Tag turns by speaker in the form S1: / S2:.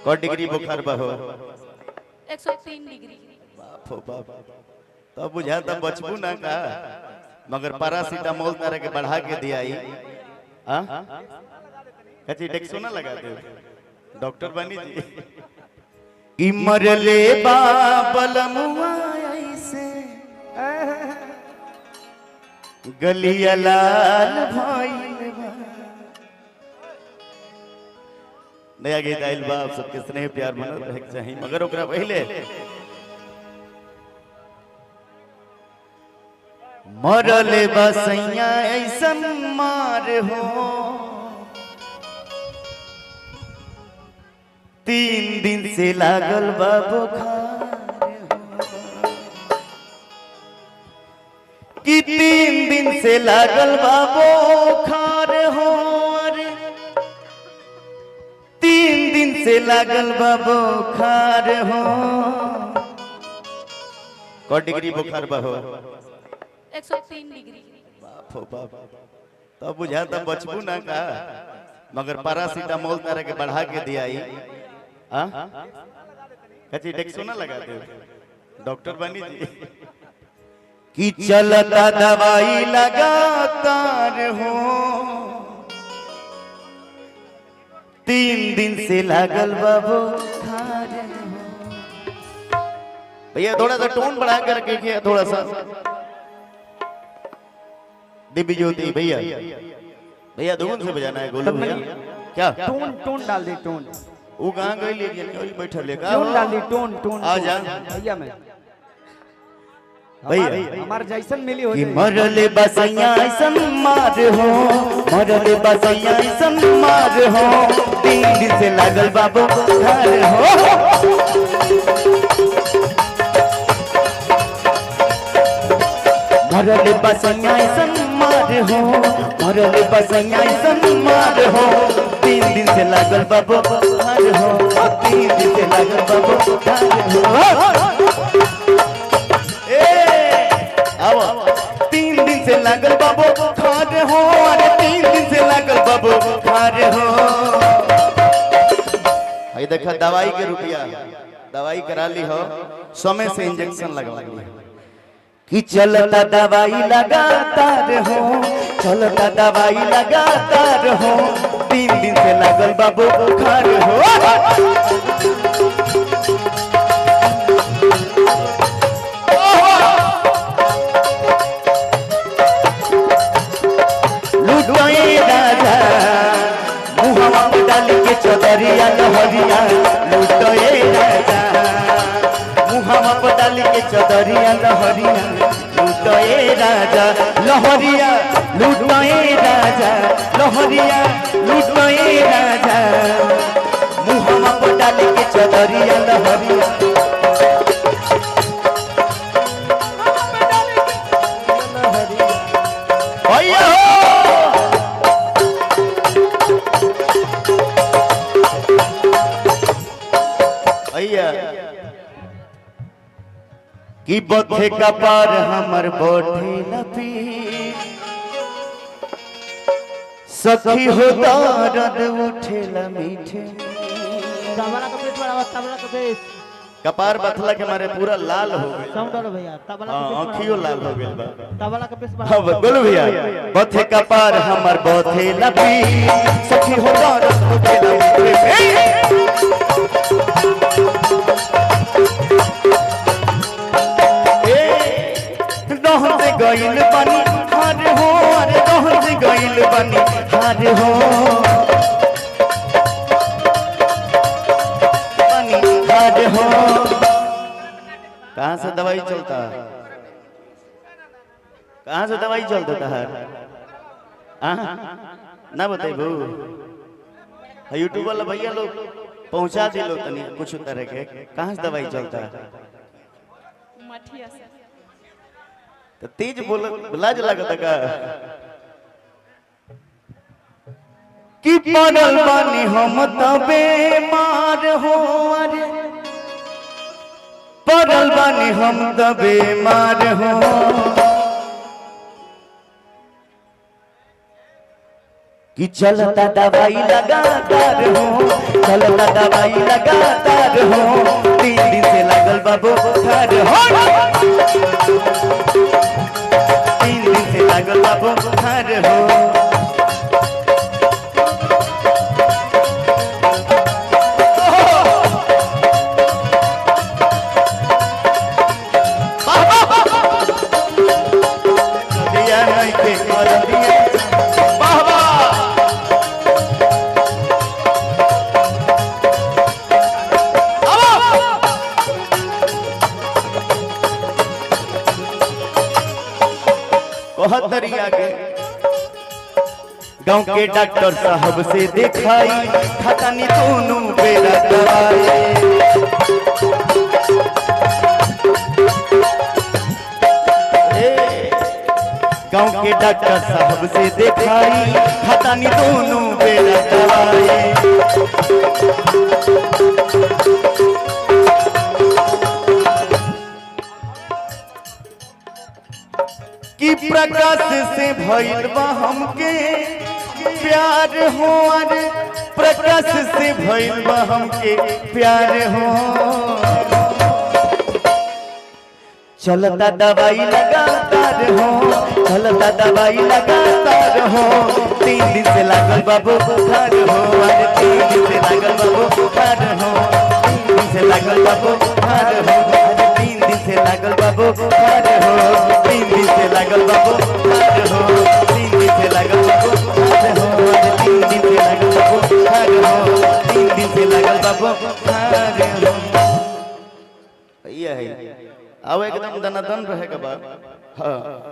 S1: कौन डिग्री बुखार बहो
S2: 103 डिग्री।
S1: बाप हो बाप। तब बुझा तब बचबू ना का मगर पैरासीटामोल तरह के बढ़ा के दिया ही हां कची डेक्सोना लगा दे डॉक्टर बनी जी कि मरले बाबलमुआ ऐसे गलिया लाल भइल बा। नया गीत आइल बा आप सबके स्नेह प्यार बनल रहे के चाही मगर ओकरा पहले मरले बसैया ऐसन मार हो 3 दिन से लागल बा बुखार हो कि 3 दिन से लागल बा बुखार हो 3 दिन से लागल बा बुखार हो कौन डिग्री बुखार बा हो
S2: 103 डिग्री।
S1: बाप हो बाप। तब बुझा तब बचबू ना का मगर पैरासीटामोल तरह के बढ़ा के दिया ही हां कची डेक्सोना लगा दे डॉक्टर बनी जी कि चलता दवाई लगातार हो 3 दिन से लागल बा बुखार हो। भैया थोड़ा सा टोन बढ़ा करके किया थोड़ा सा दिव्य ज्योति भैया भैया धुन से बजाना है गोलू भैया क्या
S3: टोन टोन डाल दे टोन
S1: वो कहां गई ले वही बैठल है का
S3: टोन डाल दे टोन टोन
S1: आ जा
S3: भैया मैं
S1: भैया
S3: हमार जैसन मिली हो
S1: कि मरले बसैया ऐसन मार हो मरले बसैया ऐसन मार हो 3 दिन से लागल बाबू घर हो मरले बसैया ऐसन मार हो मरले बसैया ऐसन मार हो 3 दिन से लागल बाबू घर हो 3 दिन से लागल बाबू घर हो आओ 3 दिन से लागल बाबू खार हो अरे 3 दिन से लागल बाबू खार हो भाई देखा दवाई के रुपया दवाई करा ली हो समय से इंजेक्शन लगवा ली कि चलता दवाई लगातार हो चलता दवाई लगातार हो 3 दिन से लागल बाबू खार हो चदरिया लहरिया लुटए राजा मुहावा पडाली के चदरिया लहरिया लुटए राजा लहरिया लुटए राजा लहरिया लुटए राजा मुहावा पडाली के चदरिया लहरिया कि बथे का पार हमर बोठे लपी सखी हो दर्द उठे ल मीठे
S3: तबला का पेट बड़ा तबला का पेट
S1: कपार बथला के मारे पूरा लाल हो गए
S3: साउंड और भैया तबला का पेट
S1: आँखियों लाल हो गए बा
S3: तबला का पेट
S1: हां बोलो भैया बथे का पार हमर बोथे लपी सखी हो दर्द उठे ल मीठे दोहन से गइल बनी हार हो अरे दोहन से गइल बनी हार हो बनी हार हो कहाँ से दवाई चलता है कहाँ से दवाई चलता है ना बताइबू यूट्यूब वाला भैया लोग पहुंचा दिलो तनी कुछ तरह के कहाँ से दवाई चलता है
S2: मठिया से
S1: तो तेज बोल लाज लगता का कि पड़ल बानी हम तबे मार हो अरे पड़ल बानी हम तबे मार हो कि चलता दवाई लगातार हो, चलता दवाई लगातार हो, 3 दिन से लागल बाबू बुखार हो, 3 दिन से लागल बाबू बुखार हो। दिया नहीं के कर दिया दरिया के गांव के डॉक्टर साहब से दिखाई खाता नहीं दोनों बेरा दवाई। गांव के डॉक्टर साहब से दिखाई खाता नहीं दोनों बेरा दवाई। कि प्रकाश से भइल बा हमके प्यार हो, अरे प्रकाश से भइल बा हमके प्यार हो। चलता दवाई लगातार हो, चलता दवाई लगातार हो, 3 दिन से लागल बाबू बुखार हो, अरे 3 दिन से लागल बाबू बुखार हो, 3 दिन से लागल बाबू बुखार हो, अरे 3 दिन से लागल बाबू बुखार हो, 3 दिन से लागल बाबू बुखार हो, 3 दिन से लागल बाबू बुखार हो, अरे 3 दिन से लागल बाबू बुखार हो, 3 दिन से लागल बाबू बुखार हो। ये है अब एकदम दनादन रहेगा बा। हाँ।